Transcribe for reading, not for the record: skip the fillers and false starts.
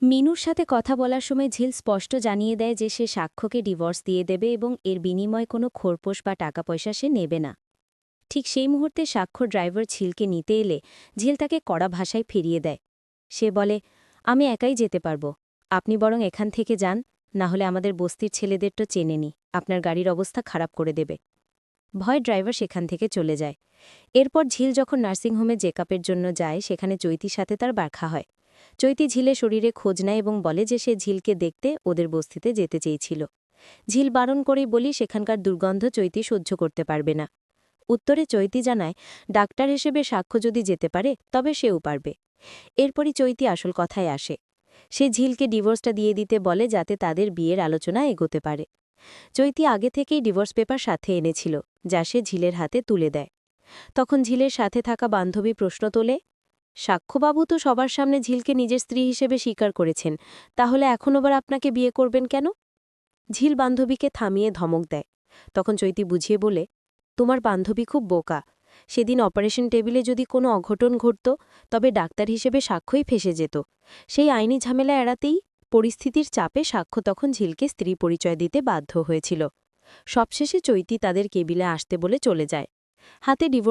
মিনুর সাথে কথা বলার সময় ঝিল স্পষ্ট জানিয়ে দেয় যে সে সাক্ষ্যকে ডিভোর্স দিয়ে দেবে এবং এর বিনিময়ে কোনো খোরপোশ বা টাকা পয়সা সে নেবে না। ঠিক সেই মুহূর্তে সাক্ষ্য ড্রাইভার ঝিলকে নিতে এলে ঝিল তাকে কড়া ভাষায় ফিরিয়ে দেয়। সে বলে, আমি একাই যেতে পারবো, আপনি বরং এখান থেকে যান, না হলে আমাদের বস্তির ছেলেদের তো চেনেনি, আপনার গাড়ির অবস্থা খারাপ করে দেবে। ভয় ড্রাইভার সেখান থেকে চলে যায়। এরপর ঝিল যখন নার্সিংহোমে চেকআপের জন্য যায় সেখানে চৈতির সাথে তার দেখা হয়। চৈতি ঝিলের শরীরে খোঁজ নেয় এবং বলে যে সে ঝিলকে দেখতে ওদের বস্তিতে যেতে চেয়েছিল। ঝিল বারণ করেই বলি সেখানকার দুর্গন্ধ চৈতি সহ্য করতে পারবে না। উত্তরে চৈতি জানায় ডাক্তার হিসেবে সাক্ষ্য যদি যেতে পারে তবে সেও পারবে। এরপরই চৈতি আসল কথায় আসে। সে ঝিলকে ডিভোর্সটা দিয়ে দিতে বলে যাতে তাদের বিয়ের আলোচনা এগোতে পারে। চৈতি আগে থেকেই ডিভোর্স পেপার সাথে এনেছিল, যা সে ঝিলের হাতে তুলে দেয়। তখন ঝিলের সাথে থাকা বান্ধবী প্রশ্ন তোলে, সাক্ষ্যবাবু তো সবার সামনে ঝিলকে নিজের স্ত্রী হিসেবে স্বীকার করেছেন, তাহলে এখন আবার আপনাকে বিয়ে করবেন কেন? ঝিল বান্ধবীকে থামিয়ে ধমক দেয়। তখন চৈতি বুঝিয়ে বলে, তোমার বান্ধবী খুব বোকা, সেদিন অপারেশন টেবিলে যদি কোনো অঘটন ঘটত তবে ডাক্তার হিসেবে সাক্ষ্যই ফেসে যেত। সেই আইনি ঝামেলা এড়াতেই পরিস্থিতির চাপে সাক্ষ্য তখন ঝিলকে স্ত্রী পরিচয় দিতে বাধ্য হয়েছিল। সবশেষে চৈতি তাদের কেবিলে আসতে বলে চলে যায়। হাতে ডিভোর্স